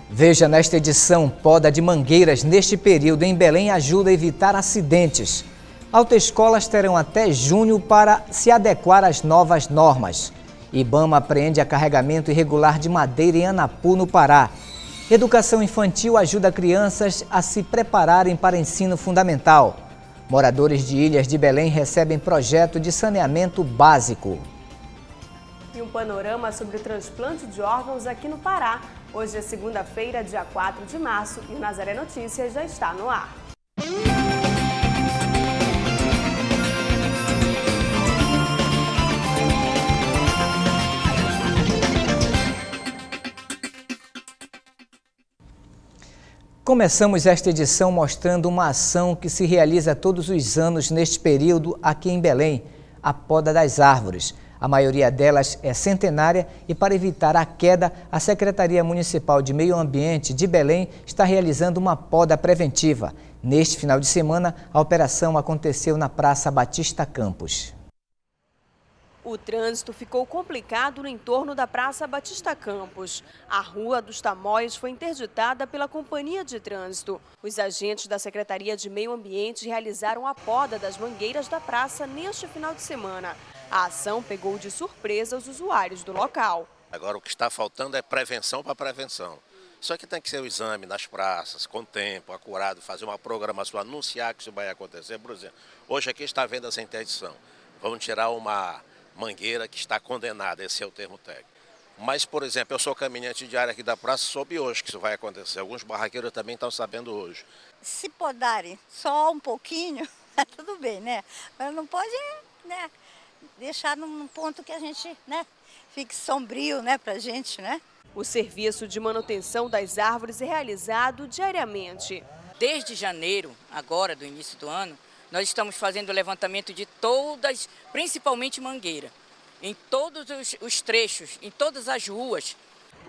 Veja nesta edição, poda de mangueiras neste período em Belém ajuda a evitar acidentes. Autoescolas terão até junho para se adequar às novas normas. IBAMA apreende a carregamento irregular de madeira em Anapu, no Pará. Educação infantil ajuda crianças a se prepararem para ensino fundamental. Moradores de Ilhas de Belém recebem projeto de saneamento básico. E um panorama sobre o transplante de órgãos aqui no Pará. Hoje é segunda-feira, dia 4 de março, e o Nazaré Notícias já está no ar. Começamos esta edição mostrando uma ação que se realiza todos os anos neste período aqui em Belém, a poda das árvores. A maioria delas é centenária e, para evitar a queda, a Secretaria Municipal de Meio Ambiente de Belém está realizando uma poda preventiva. Neste final de semana, a operação aconteceu na Praça Batista Campos. O trânsito ficou complicado no entorno da Praça Batista Campos. A Rua dos Tamóis foi interditada pela Companhia de Trânsito. Os agentes da Secretaria de Meio Ambiente realizaram a poda das mangueiras da praça neste final de semana. A ação pegou de surpresa os usuários do local. Agora o que está faltando é prevenção para prevenção. Só que tem que ser o exame nas praças, com tempo, acurado, fazer uma programação, anunciar que isso vai acontecer. Por exemplo, hoje aqui está havendo essa interdição. Vamos tirar uma mangueira que está condenada, esse é o termo técnico. Mas, por exemplo, eu sou caminhante de área aqui da praça, soube hoje que isso vai acontecer. Alguns barraqueiros também estão sabendo hoje. Se podarem só um pouquinho, tudo bem, né? Mas não pode, né, deixar num ponto que a gente, né, fique sombrio, né, pra gente, né? O serviço de manutenção das árvores é realizado diariamente. Desde janeiro, agora, do início do ano, nós estamos fazendo o levantamento de todas, principalmente mangueira, em todos os trechos, em todas as ruas.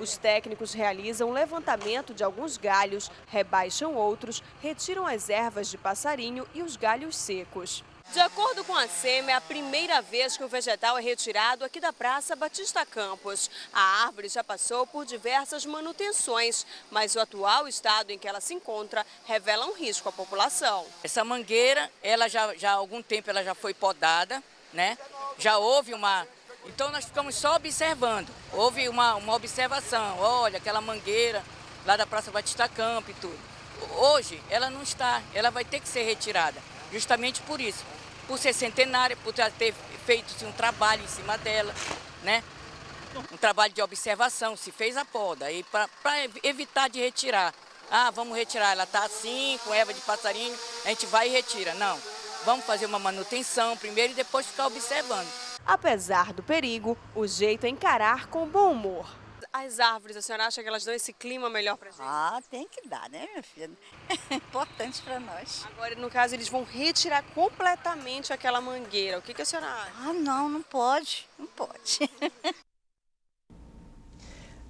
Os técnicos realizam o levantamento de alguns galhos, rebaixam outros, retiram as ervas de passarinho e os galhos secos. De acordo com a SEMA, é a primeira vez que o vegetal é retirado aqui da Praça Batista Campos. A árvore já passou por diversas manutenções, mas o atual estado em que ela se encontra revela um risco à população. Essa mangueira, ela já há algum tempo ela já foi podada, né? Já houve uma... Então nós ficamos só observando. Houve uma observação, olha, aquela mangueira lá da Praça Batista Campos e tudo. Hoje ela não está, ela vai ter que ser retirada, justamente por isso. Por ser centenária, por ter feito um trabalho em cima dela, né? Um trabalho de observação, se fez a poda. E para evitar de retirar, vamos retirar, ela está assim, com erva de passarinho, a gente vai e retira. Não, vamos fazer uma manutenção primeiro e depois ficar observando. Apesar do perigo, o jeito é encarar com bom humor. As árvores, a senhora acha que elas dão esse clima melhor pra gente? Tem que dar, né, minha filha? É importante para nós. Agora, no caso, eles vão retirar completamente aquela mangueira. O que a senhora acha? Não pode, não pode.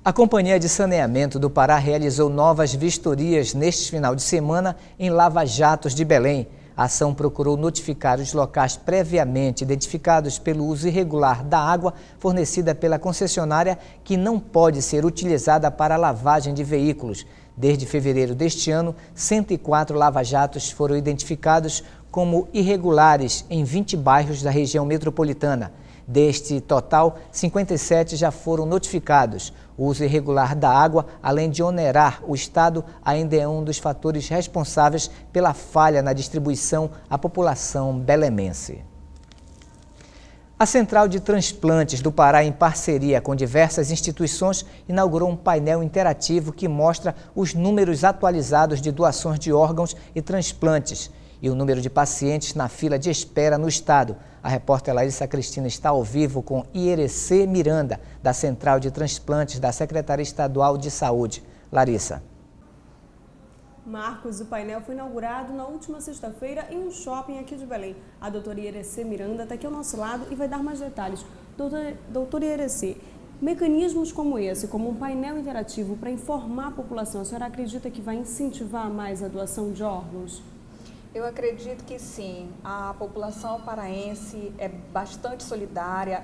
A Companhia de Saneamento do Pará realizou novas vistorias neste final de semana em lava-jatos de Belém. A ação procurou notificar os locais previamente identificados pelo uso irregular da água fornecida pela concessionária, que não pode ser utilizada para a lavagem de veículos. Desde fevereiro deste ano, 104 lava-jatos foram identificados como irregulares em 20 bairros da região metropolitana. Deste total, 57 já foram notificados. O uso irregular da água, além de onerar o Estado, ainda é um dos fatores responsáveis pela falha na distribuição à população belemense. A Central de Transplantes do Pará, em parceria com diversas instituições, inaugurou um painel interativo que mostra os números atualizados de doações de órgãos e transplantes e o número de pacientes na fila de espera no estado. A repórter Larissa Cristina está ao vivo com Ierecê Miranda, da Central de Transplantes da Secretaria Estadual de Saúde. Larissa. Marcos, o painel foi inaugurado na última sexta-feira em um shopping aqui de Belém. A doutora Ierecê Miranda está aqui ao nosso lado e vai dar mais detalhes. Doutora Ierecê, mecanismos como esse, como um painel interativo para informar a população, a senhora acredita que vai incentivar mais a doação de órgãos? Eu acredito que sim, a população paraense é bastante solidária,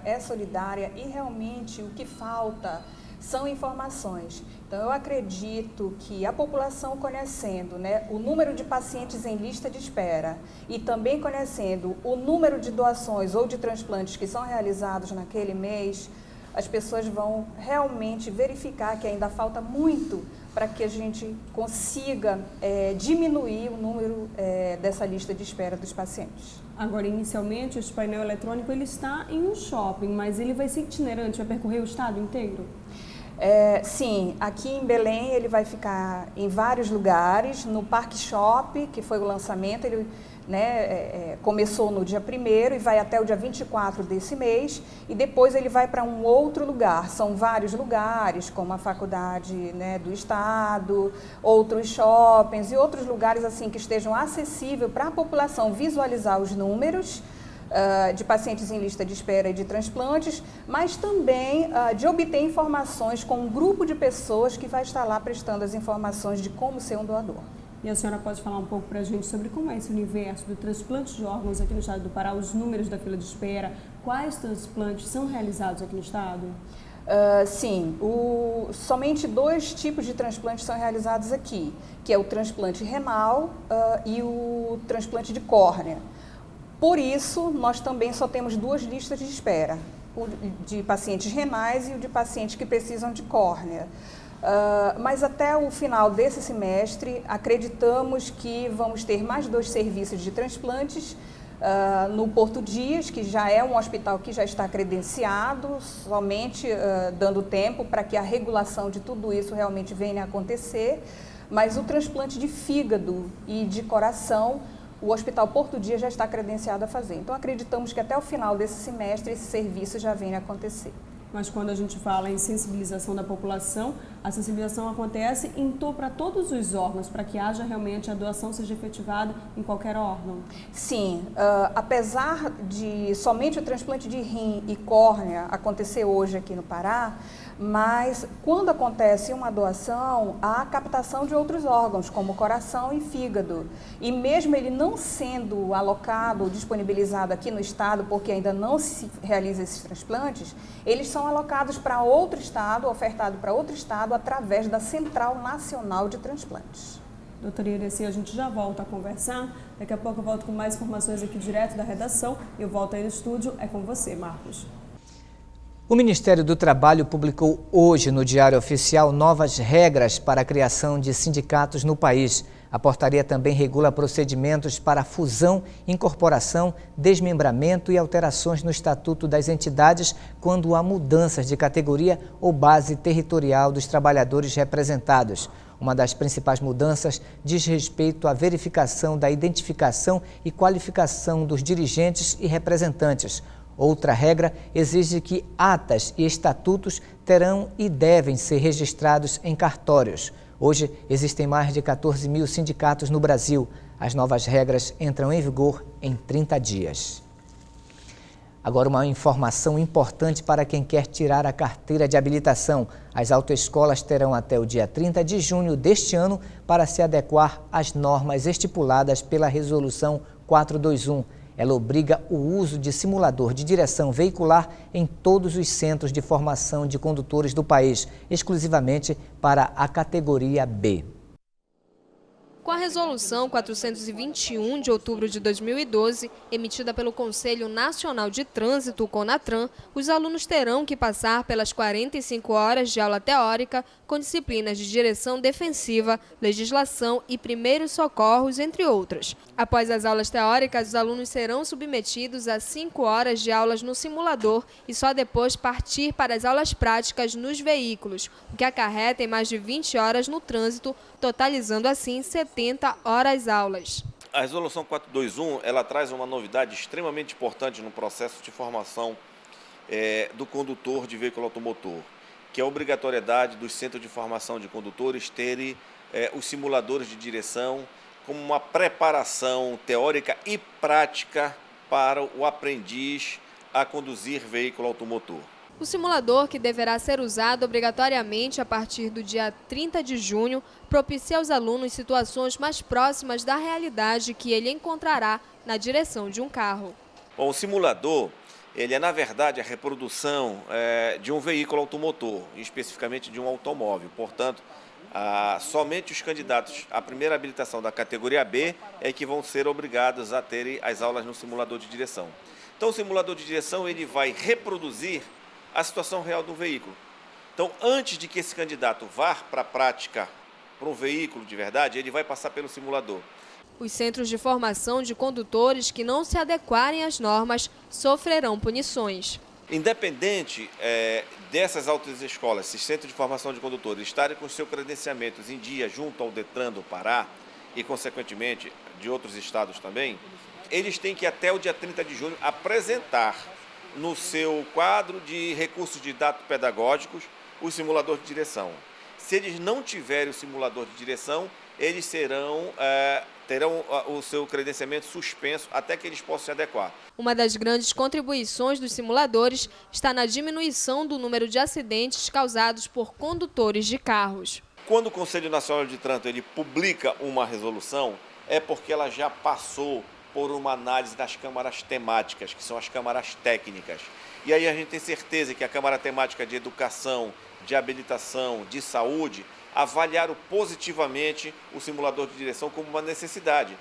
e realmente o que falta são informações. Então, eu acredito que a população conhecendo, né, o número de pacientes em lista de espera e também conhecendo o número de doações ou de transplantes que são realizados naquele mês, as pessoas vão realmente verificar que ainda falta muito para que a gente consiga diminuir o número dessa lista de espera dos pacientes. Agora, inicialmente, este painel eletrônico ele está em um shopping, mas ele vai ser itinerante, vai percorrer o estado inteiro? Sim, aqui em Belém ele vai ficar em vários lugares, no Parque Shop, que foi o lançamento, ele começou no dia 1º e vai até o dia 24 desse mês, e depois ele vai para um outro lugar. São vários lugares, como a Faculdade, né, do Estado, outros shoppings e outros lugares assim que estejam acessíveis para a população visualizar os números de pacientes em lista de espera e de transplantes, mas também de obter informações com um grupo de pessoas que vai estar lá prestando as informações de como ser um doador. E a senhora pode falar um pouco para a gente sobre como é esse universo do transplante de órgãos aqui no estado do Pará, os números da fila de espera, quais transplantes são realizados aqui no estado? Sim, somente 2 tipos de transplantes são realizados aqui, que é o transplante renal e o transplante de córnea. Por isso, nós também só temos 2 listas de espera, o de pacientes renais e o de pacientes que precisam de córnea. Mas até o final desse semestre, acreditamos que vamos ter mais 2 serviços de transplantes no Porto Dias, que já é um hospital que já está credenciado, somente dando tempo para que a regulação de tudo isso realmente venha a acontecer. Mas o transplante de fígado e de coração, o Hospital Porto Dias já está credenciado a fazer. Então, acreditamos que até o final desse semestre esse serviço já venha a acontecer. Mas quando a gente fala em sensibilização da população, a sensibilização acontece para todos os órgãos, para que haja realmente a doação seja efetivada em qualquer órgão? Sim, apesar de somente o transplante de rim e córnea acontecer hoje aqui no Pará, mas quando acontece uma doação, há a captação de outros órgãos, como coração e fígado. E mesmo ele não sendo alocado ou disponibilizado aqui no estado, porque ainda não se realiza esses transplantes, eles são alocados para outro estado, ofertado para outro estado, através da Central Nacional de Transplantes. Doutora Irecê, a gente já volta a conversar. Daqui a pouco eu volto com mais informações aqui direto da redação. Eu volto aí no estúdio. É com você, Marcos. O Ministério do Trabalho publicou hoje no Diário Oficial novas regras para a criação de sindicatos no país. A portaria também regula procedimentos para fusão, incorporação, desmembramento e alterações no Estatuto das entidades quando há mudanças de categoria ou base territorial dos trabalhadores representados. Uma das principais mudanças diz respeito à verificação da identificação e qualificação dos dirigentes e representantes. Outra regra exige que atas e estatutos terão e devem ser registrados em cartórios. Hoje, existem mais de 14 mil sindicatos no Brasil. As novas regras entram em vigor em 30 dias. Agora, uma informação importante para quem quer tirar a carteira de habilitação. As autoescolas terão até o dia 30 de junho deste ano para se adequar às normas estipuladas pela Resolução 421. Ela obriga o uso de simulador de direção veicular em todos os centros de formação de condutores do país, exclusivamente para a categoria B. Com a Resolução 421 de outubro de 2012, emitida pelo Conselho Nacional de Trânsito, CONATRAN, os alunos terão que passar pelas 45 horas de aula teórica com disciplinas de direção defensiva, legislação e primeiros socorros, entre outras. Após as aulas teóricas, os alunos serão submetidos a 5 horas de aulas no simulador e só depois partir para as aulas práticas nos veículos, o que acarreta em mais de 20 horas no trânsito, totalizando assim 70 horas aulas. A Resolução 421 ela traz uma novidade extremamente importante no processo de formação do condutor de veículo automotor, que é a obrigatoriedade dos centros de formação de condutores terem os simuladores de direção como uma preparação teórica e prática para o aprendiz a conduzir veículo automotor. O simulador, que deverá ser usado obrigatoriamente a partir do dia 30 de junho, propicia aos alunos situações mais próximas da realidade que ele encontrará na direção de um carro. Bom, o simulador ele é, na verdade, a reprodução de um veículo automotor, especificamente de um automóvel. Portanto, somente os candidatos à primeira habilitação da categoria B é que vão ser obrigados a terem as aulas no simulador de direção. Então, o simulador de direção ele vai reproduzir a situação real do veículo. Então, antes de que esse candidato vá para a prática, para um veículo de verdade, ele vai passar pelo simulador. Os centros de formação de condutores que não se adequarem às normas sofrerão punições. Independente dessas autoescolas, esses centros de formação de condutores, estarem com seus credenciamentos em dia junto ao Detran do Pará e, consequentemente, de outros estados também, eles têm que, até o dia 30 de junho, apresentar no seu quadro de recursos didático-pedagógicos o simulador de direção. Se eles não tiverem o simulador de direção, eles terão o seu credenciamento suspenso até que eles possam se adequar. Uma das grandes contribuições dos simuladores está na diminuição do número de acidentes causados por condutores de carros. Quando o Conselho Nacional de Trânsito ele publica uma resolução, é porque ela já passou por uma análise das câmaras temáticas, que são as câmaras técnicas. E aí a gente tem certeza que a Câmara Temática de Educação, de Habilitação, de Saúde, avaliaram positivamente o simulador de direção como uma necessidade.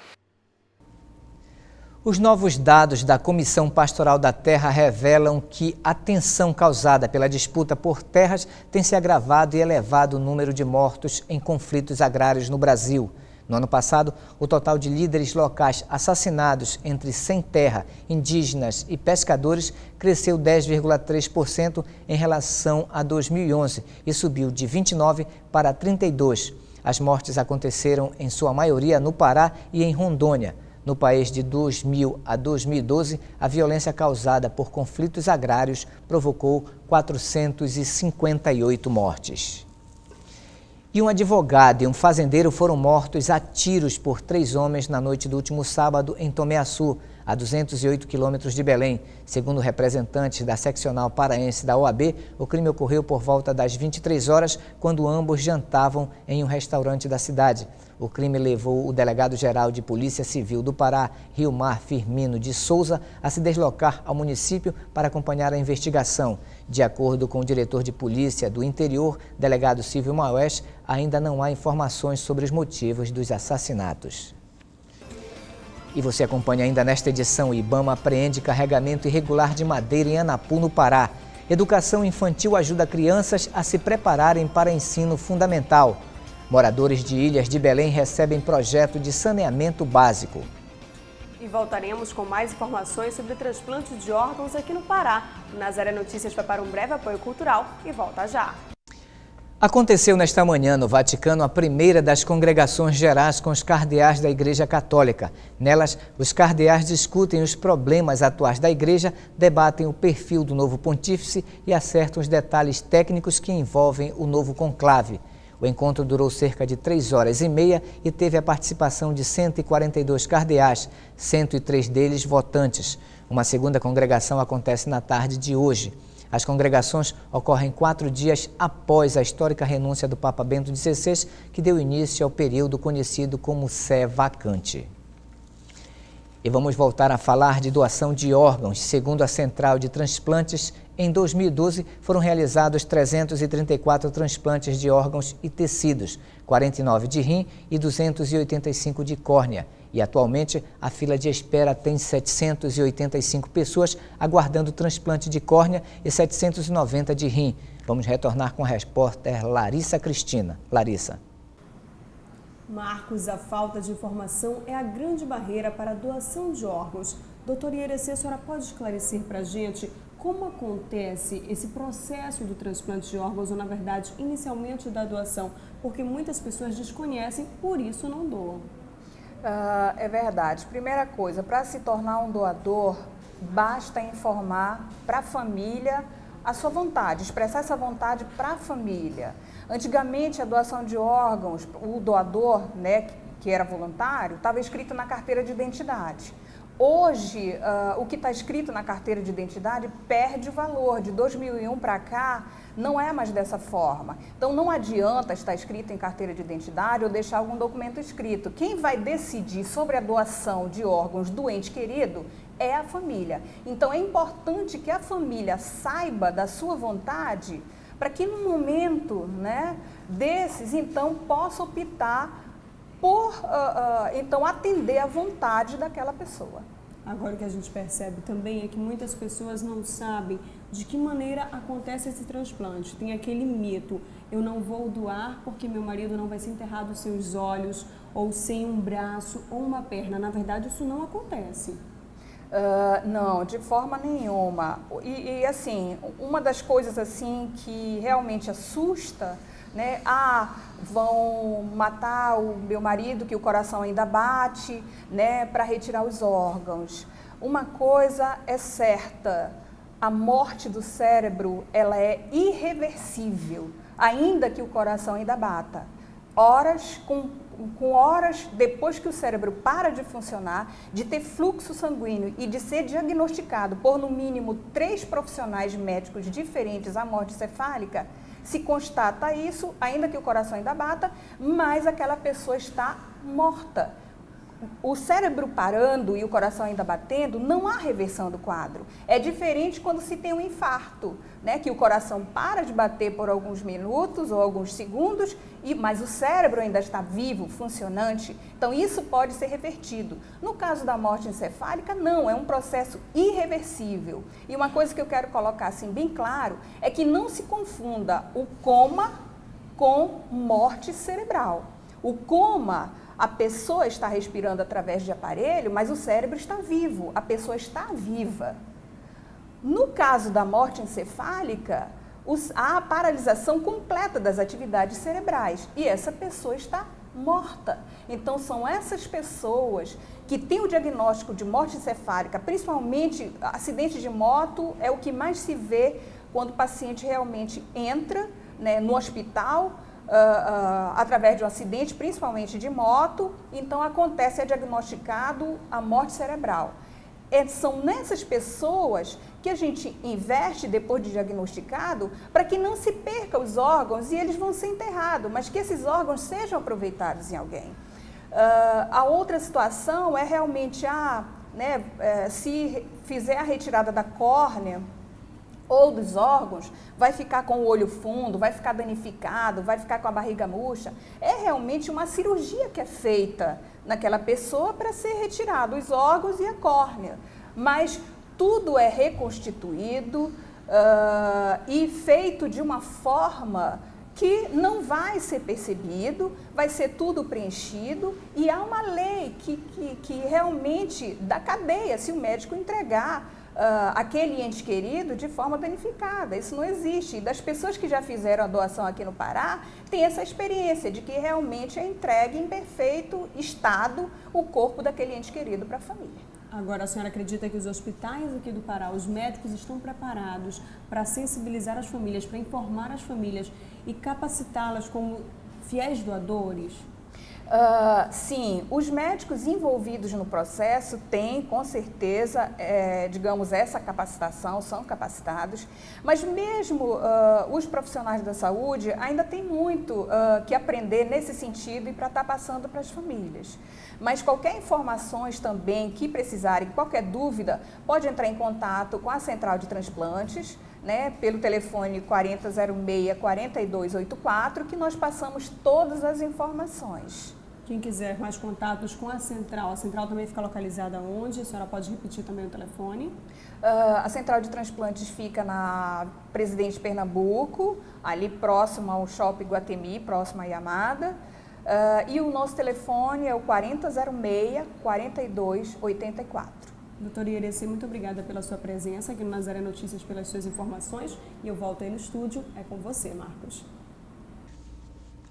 Os novos dados da Comissão Pastoral da Terra revelam que a tensão causada pela disputa por terras tem se agravado e elevado o número de mortos em conflitos agrários no Brasil. No ano passado, o total de líderes locais assassinados entre sem terra, indígenas e pescadores cresceu 10,3% em relação a 2011 e subiu de 29 para 32. As mortes aconteceram, em sua maioria, no Pará e em Rondônia. No país, de 2000 a 2012, a violência causada por conflitos agrários provocou 458 mortes. E um advogado e um fazendeiro foram mortos a tiros por 3 homens na noite do último sábado em Tomeaçu, a 208 quilômetros de Belém. Segundo representantes da seccional paraense da OAB, o crime ocorreu por volta das 23 horas, quando ambos jantavam em um restaurante da cidade. O crime levou o delegado-geral de Polícia Civil do Pará, Riomar Firmino de Souza, a se deslocar ao município para acompanhar a investigação. De acordo com o diretor de Polícia do Interior, delegado Silvio Maués, ainda não há informações sobre os motivos dos assassinatos. E você acompanha ainda nesta edição: o IBAMA apreende carregamento irregular de madeira em Anapu, no Pará. Educação infantil ajuda crianças a se prepararem para ensino fundamental. Moradores de Ilhas de Belém recebem projeto de saneamento básico. E voltaremos com mais informações sobre transplante de órgãos aqui no Pará. O Nazaré Notícias vai para um breve apoio cultural e volta já. Aconteceu nesta manhã no Vaticano a primeira das congregações gerais com os cardeais da Igreja Católica. Nelas, os cardeais discutem os problemas atuais da Igreja, debatem o perfil do novo pontífice e acertam os detalhes técnicos que envolvem o novo conclave. O encontro durou cerca de 3 horas e meia e teve a participação de 142 cardeais, 103 deles votantes. Uma segunda congregação acontece na tarde de hoje. As congregações ocorrem 4 dias após a histórica renúncia do Papa Bento XVI, que deu início ao período conhecido como sé vacante. E vamos voltar a falar de doação de órgãos. Segundo a Central de Transplantes, em 2012 foram realizados 334 transplantes de órgãos e tecidos, 49 de rim e 285 de córnea. E atualmente a fila de espera tem 785 pessoas aguardando transplante de córnea e 790 de rim. Vamos retornar com a repórter Larissa Cristina. Larissa. Marcos, a falta de informação é a grande barreira para a doação de órgãos. Doutora Irecê, a senhora pode esclarecer para a gente como acontece esse processo do transplante de órgãos, ou na verdade, inicialmente da doação? Porque muitas pessoas desconhecem, por isso não doam. É verdade. Primeira coisa, para se tornar um doador, basta informar para a família a sua vontade, expressar essa vontade para a família. Antigamente, a doação de órgãos, o doador, né, que era voluntário, estava escrito na carteira de identidade. Hoje, o que está escrito na carteira de identidade perde valor. De 2001 para cá, não é mais dessa forma. Então, não adianta estar escrito em carteira de identidade ou deixar algum documento escrito. Quem vai decidir sobre a doação de órgãos do ente querido é a família. Então, é importante que a família saiba da sua vontade para que no momento, né, desses, então, possa optar por, então, atender à vontade daquela pessoa. Agora o que a gente percebe também é que muitas pessoas não sabem de que maneira acontece esse transplante. Tem aquele mito, eu não vou doar porque meu marido não vai ser enterrado sem os olhos, ou sem um braço, ou uma perna. Na verdade, isso não acontece. Não, de forma nenhuma. E assim, uma das coisas assim que realmente assusta, né? Vão matar o meu marido, que o coração ainda bate, né, para retirar os órgãos. Uma coisa é certa, a morte do cérebro, ela é irreversível, ainda que o coração ainda bata. Com horas depois que o cérebro para de funcionar, de ter fluxo sanguíneo e de ser diagnosticado por no mínimo 3 profissionais médicos diferentes a morte encefálica, se constata isso, ainda que o coração ainda bata, mas aquela pessoa está morta. O cérebro parando e o coração ainda batendo, não há reversão do quadro. É diferente quando se tem um infarto, né, que o coração para de bater por alguns minutos ou alguns segundos, mas o cérebro ainda está vivo, funcionante. Então, isso pode ser revertido. No caso da morte encefálica, não, é um processo irreversível. E uma coisa que eu quero colocar assim bem claro é que não se confunda o coma com morte cerebral. O coma, a pessoa está respirando através de aparelho, mas o cérebro está vivo, a pessoa está viva. No caso da morte encefálica, há a paralisação completa das atividades cerebrais e essa pessoa está morta. Então, são essas pessoas que têm o diagnóstico de morte encefálica, principalmente acidente de moto, é o que mais se vê quando o paciente realmente entra, né, no hospital, através de um acidente, principalmente de moto, então é diagnosticado a morte cerebral. São nessas pessoas que a gente investe depois de diagnosticado para que não se perca os órgãos e eles vão ser enterrados, mas que esses órgãos sejam aproveitados em alguém. A outra situação é realmente, se fizer a retirada da córnea ou dos órgãos, vai ficar com o olho fundo, vai ficar danificado, vai ficar com a barriga murcha. É realmente uma cirurgia que é feita naquela pessoa para ser retirado os órgãos e a córnea. Mas tudo é reconstituído e feito de uma forma que não vai ser percebido, vai ser tudo preenchido e há uma lei que realmente dá cadeia se o médico entregar aquele ente querido de forma danificada. Isso não existe. E das pessoas que já fizeram a doação aqui no Pará, tem essa experiência de que realmente é entregue em perfeito estado o corpo daquele ente querido para a família. Agora, a senhora acredita que os hospitais aqui do Pará, os médicos estão preparados para sensibilizar as famílias, para informar as famílias e capacitá-las como fiéis doadores? Sim, os médicos envolvidos no processo têm, com certeza, essa capacitação, são capacitados, mas mesmo os profissionais da saúde ainda têm muito que aprender nesse sentido e para estar passando para as famílias. Mas qualquer informações também que precisarem, qualquer dúvida, pode entrar em contato com a Central de Transplantes, né, pelo telefone 4006-4284, que nós passamos todas as informações. Quem quiser mais contatos com a central também fica localizada onde? A senhora pode repetir também o telefone? A Central de Transplantes fica na Presidente Pernambuco, ali próximo ao Shopping Guatemi, próximo à Yamada. E o nosso telefone é o 4006-4284. Doutora Irecê, muito obrigada pela sua presença aqui no Nazaré Notícias, pelas suas informações. E eu volto aí no estúdio. É com você, Marcos.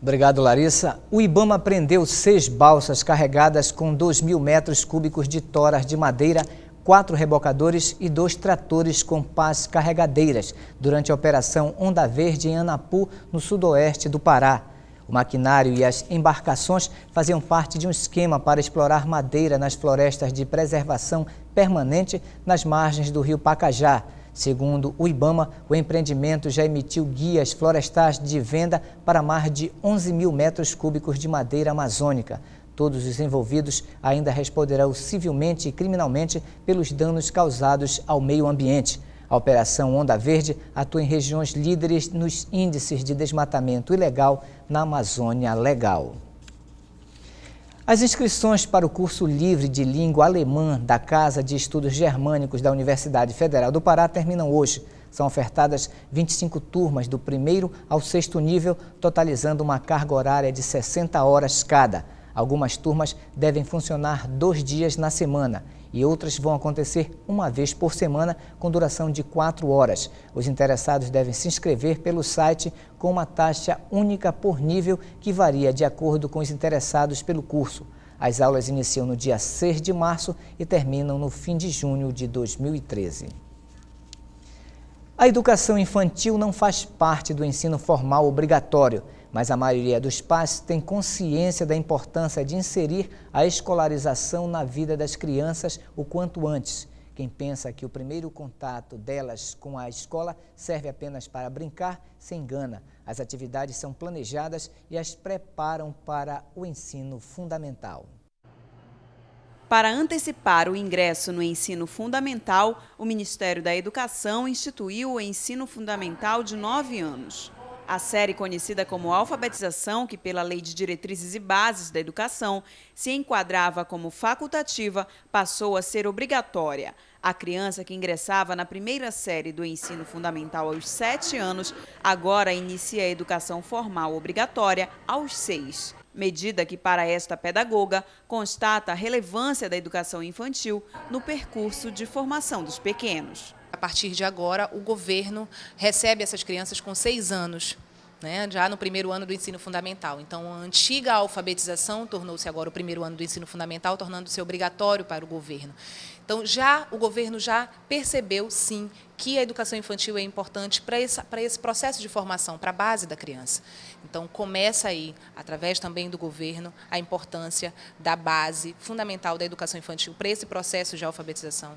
Obrigado, Larissa. O IBAMA apreendeu 6 balsas carregadas com 2.000 metros cúbicos de toras de madeira, 4 rebocadores e 2 tratores com pás carregadeiras durante a Operação Onda Verde em Anapu, no sudoeste do Pará. O maquinário e as embarcações faziam parte de um esquema para explorar madeira nas florestas de preservação permanente nas margens do rio Pacajá. Segundo o IBAMA, o empreendimento já emitiu guias florestais de venda para mais de 11 mil metros cúbicos de madeira amazônica. Todos os envolvidos ainda responderão civilmente e criminalmente pelos danos causados ao meio ambiente. A Operação Onda Verde atua em regiões líderes nos índices de desmatamento ilegal na Amazônia Legal. As inscrições para o curso livre de língua alemã da Casa de Estudos Germânicos da Universidade Federal do Pará terminam hoje. São ofertadas 25 turmas do 1º ao 6º nível, totalizando uma carga horária de 60 horas cada. Algumas turmas devem funcionar 2 dias na semana e outras vão acontecer uma vez por semana com duração de 4 horas. Os interessados devem se inscrever pelo site com uma taxa única por nível que varia de acordo com os interessados pelo curso. As aulas iniciam no dia 6 de março e terminam no fim de junho de 2013. A educação infantil não faz parte do ensino formal obrigatório, mas a maioria dos pais tem consciência da importância de inserir a escolarização na vida das crianças o quanto antes. Quem pensa que o primeiro contato delas com a escola serve apenas para brincar, se engana. As atividades são planejadas e as preparam para o ensino fundamental. Para antecipar o ingresso no ensino fundamental, o Ministério da Educação instituiu o ensino fundamental de 9 anos. A série conhecida como alfabetização, que pela Lei de Diretrizes e Bases da Educação se enquadrava como facultativa, passou a ser obrigatória. A criança que ingressava na primeira série do ensino fundamental aos 7 anos, agora inicia a educação formal obrigatória aos 6. Medida que, para esta pedagoga, constata a relevância da educação infantil no percurso de formação dos pequenos. A partir de agora, o governo recebe essas crianças com 6 anos, né, já no primeiro ano do ensino fundamental. Então, a antiga alfabetização tornou-se agora o primeiro ano do ensino fundamental, tornando-se obrigatório para o governo. Então, o governo já percebeu, sim, que a educação infantil é importante para esse processo de formação, para a base da criança. Então, começa aí, através também do governo, a importância da base fundamental da educação infantil para esse processo de alfabetização.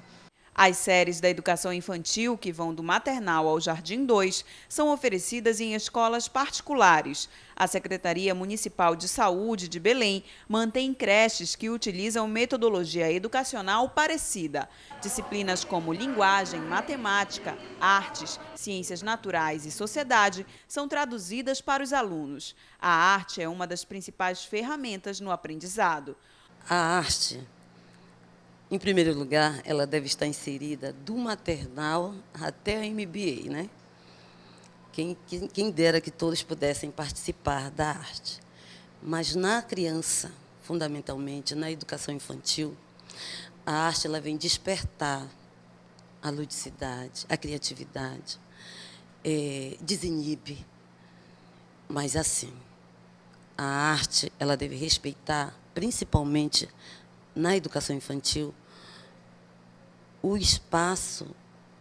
As séries da educação infantil, que vão do maternal ao Jardim 2, são oferecidas em escolas particulares. A Secretaria Municipal de Saúde de Belém mantém creches que utilizam metodologia educacional parecida. Disciplinas como linguagem, matemática, artes, ciências naturais e sociedade são traduzidas para os alunos. A arte é uma das principais ferramentas no aprendizado. A arte, em primeiro lugar, ela deve estar inserida do maternal até a MBA, né? Quem dera que todos pudessem participar da arte. Mas na criança, fundamentalmente, na educação infantil, a arte ela vem despertar a ludicidade, a criatividade, desinibe. Mas assim, a arte ela deve respeitar, principalmente na educação infantil, o espaço,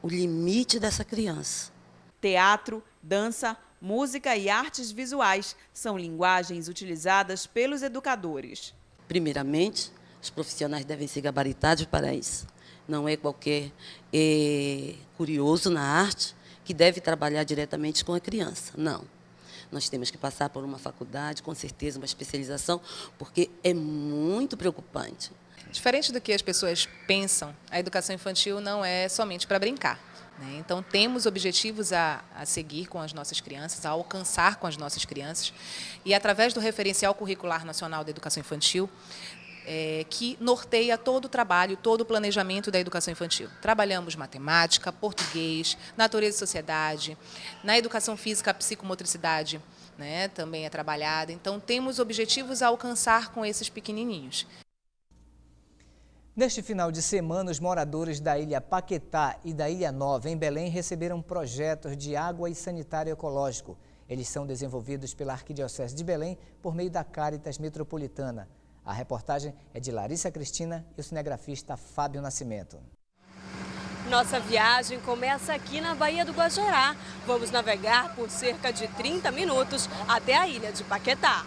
o limite dessa criança. Teatro, dança, música e artes visuais são linguagens utilizadas pelos educadores. Primeiramente, os profissionais devem ser gabaritados para isso. Não é qualquer curioso na arte que deve trabalhar diretamente com a criança, não. Nós temos que passar por uma faculdade, com certeza, uma especialização, porque é muito preocupante. Diferente do que as pessoas pensam, a educação infantil não é somente para brincar, né? Então, temos objetivos a seguir com as nossas crianças, a alcançar com as nossas crianças. E, através do Referencial Curricular Nacional da Educação Infantil, que norteia todo o trabalho, todo o planejamento da educação infantil. Trabalhamos matemática, português, natureza e sociedade, na educação física, a psicomotricidade, né, também é trabalhada. Então, temos objetivos a alcançar com esses pequenininhos. Neste final de semana, os moradores da Ilha Paquetá e da Ilha Nova, em Belém, receberam projetos de água e sanitário ecológico. Eles são desenvolvidos pela Arquidiocese de Belém por meio da Cáritas Metropolitana. A reportagem é de Larissa Cristina e o cinegrafista Fábio Nascimento. Nossa viagem começa aqui na Baía do Guajará. Vamos navegar por cerca de 30 minutos até a ilha de Paquetá.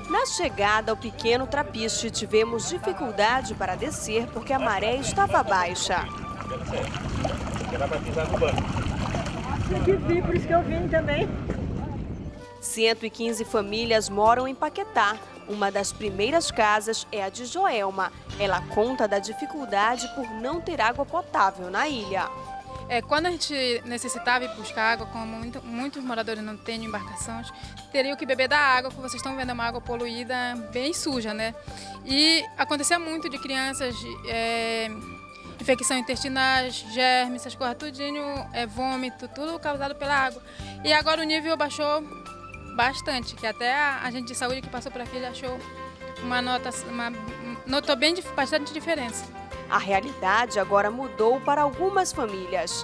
Na chegada ao pequeno trapiche, tivemos dificuldade para descer porque a maré estava baixa. Por isso que eu vim também. 115 famílias moram em Paquetá. Uma das primeiras casas é a de Joelma. Ela conta da dificuldade por não ter água potável na ilha. Quando a gente necessitava ir buscar água, como muitos moradores não têm embarcações, teriam que beber da água, que vocês estão vendo, é uma água poluída, bem suja, né? E acontecia muito de crianças, infecção intestinais, germes, essas coisas, tudinho, vômito, tudo causado pela água. E agora o nível baixou bastante, que até a gente de saúde que passou por aqui já achou notou bastante diferença. A realidade agora mudou para algumas famílias.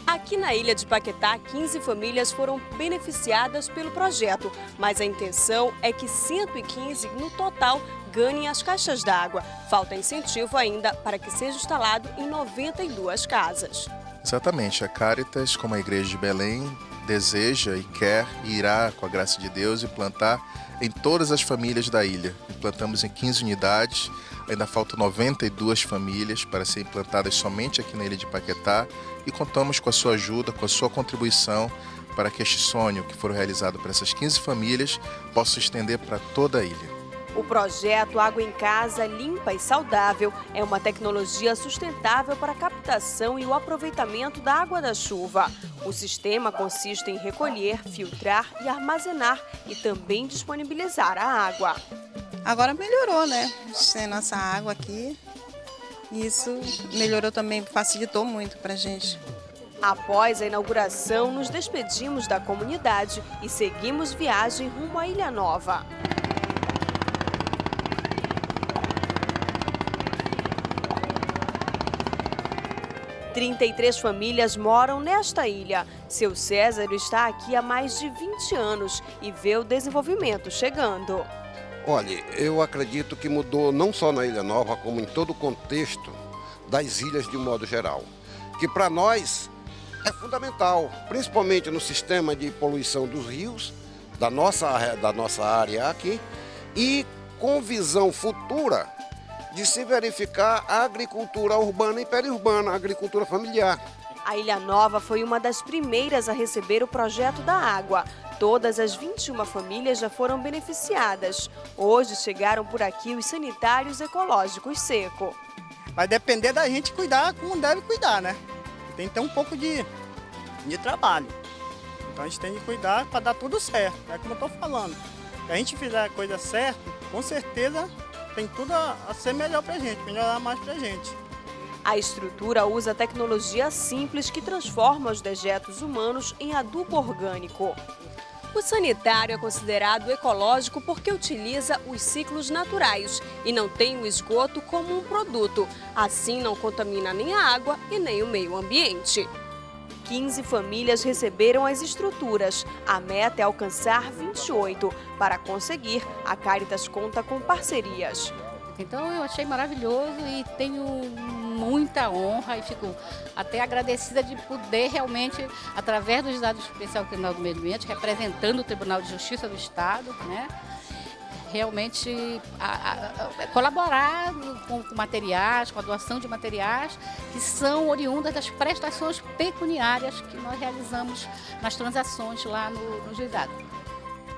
Aqui na ilha de Paquetá, 15 famílias foram beneficiadas pelo projeto, mas a intenção é que 115 no total ganhem as caixas d'água. Falta incentivo ainda para que seja instalado em 92 casas. Exatamente, a Caritas, como a Igreja de Belém, deseja e quer e irá, com a graça de Deus, implantar em todas as famílias da ilha. Implantamos em 15 unidades, ainda faltam 92 famílias para serem implantadas somente aqui na ilha de Paquetá e contamos com a sua ajuda, com a sua contribuição para que este sonho que for realizado para essas 15 famílias possa se estender para toda a ilha. O projeto Água em Casa Limpa e Saudável é uma tecnologia sustentável para a captação e o aproveitamento da água da chuva. O sistema consiste em recolher, filtrar e armazenar e também disponibilizar a água. Agora melhorou, né? Tem nossa água aqui. Isso melhorou também, facilitou muito para a gente. Após a inauguração, nos despedimos da comunidade e seguimos viagem rumo à Ilha Nova. – 33 famílias moram nesta ilha. Seu César está aqui há mais de 20 anos e vê o desenvolvimento chegando. Olha, eu acredito que mudou não só na Ilha Nova, como em todo o contexto das ilhas de um modo geral. Que para nós é fundamental, principalmente no sistema de poluição dos rios, da nossa área aqui, e com visão futura de se verificar a agricultura urbana e periurbana, a agricultura familiar. A Ilha Nova foi uma das primeiras a receber o projeto da água. Todas as 21 famílias já foram beneficiadas. Hoje chegaram por aqui os sanitários ecológicos seco. Vai depender da gente cuidar como deve cuidar, né? Tem que ter um pouco de trabalho. Então a gente tem que cuidar para dar tudo certo. É como eu estou falando. Se a gente fizer a coisa certa, com certeza tem tudo a ser melhor para a gente, melhorar mais para a gente. A estrutura usa tecnologia simples que transforma os dejetos humanos em adubo orgânico. O sanitário é considerado ecológico porque utiliza os ciclos naturais e não tem o esgoto como um produto. Assim, não contamina nem a água e nem o meio ambiente. 15 famílias receberam as estruturas. A meta é alcançar 28. Para conseguir, a Caritas conta com parcerias. Então eu achei maravilhoso e tenho muita honra e fico até agradecida de poder realmente, através do Juizado Especial Criminal do Meio Ambiente, representando o Tribunal de Justiça do Estado, né, realmente colaborar com materiais, com a doação de materiais que são oriundas das prestações pecuniárias que nós realizamos nas transações lá no Juizado.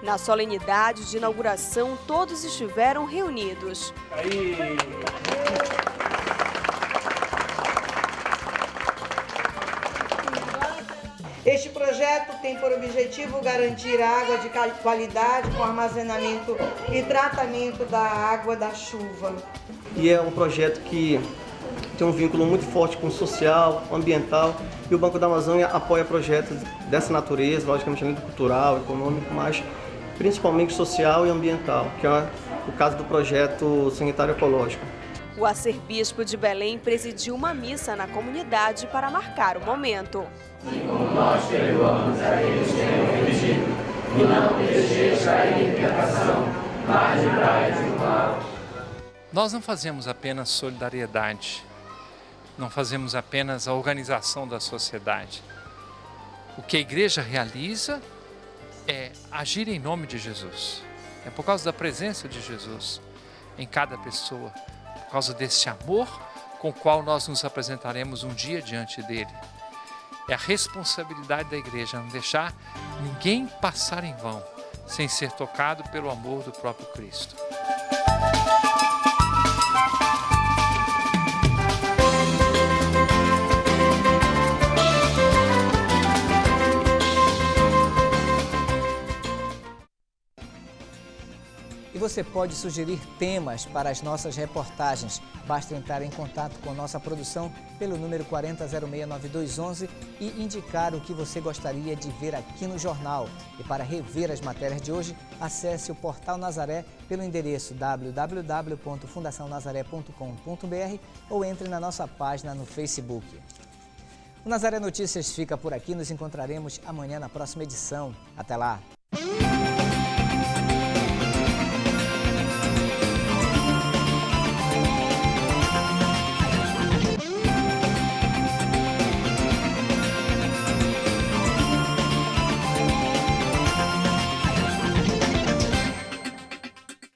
Na solenidade de inauguração, todos estiveram reunidos. Este projeto tem por objetivo garantir água de qualidade com armazenamento e tratamento da água da chuva. E é um projeto que tem um vínculo muito forte com o social, ambiental, e o Banco da Amazônia apoia projetos dessa natureza, logicamente além do cultural, econômico, mas principalmente social e ambiental, que é o caso do projeto sanitário ecológico. O arcebispo de Belém presidiu uma missa na comunidade para marcar o momento. E como nós perdoamos a quem nos tem ofendido, e não deixeis cair em tentação, mas livrai-nos do mal. Nós não fazemos apenas solidariedade, não fazemos apenas a organização da sociedade. O que a igreja realiza é agir em nome de Jesus. É por causa da presença de Jesus em cada pessoa, por causa desse amor com o qual nós nos apresentaremos um dia diante dele. É a responsabilidade da igreja não deixar ninguém passar em vão, sem ser tocado pelo amor do próprio Cristo. E você pode sugerir temas para as nossas reportagens. Basta entrar em contato com nossa produção pelo número 40069211 e indicar o que você gostaria de ver aqui no jornal. E para rever as matérias de hoje, acesse o Portal Nazaré pelo endereço www.fundacionazaré.com.br ou entre na nossa página no Facebook. O Nazaré Notícias fica por aqui. Nos encontraremos amanhã na próxima edição. Até lá!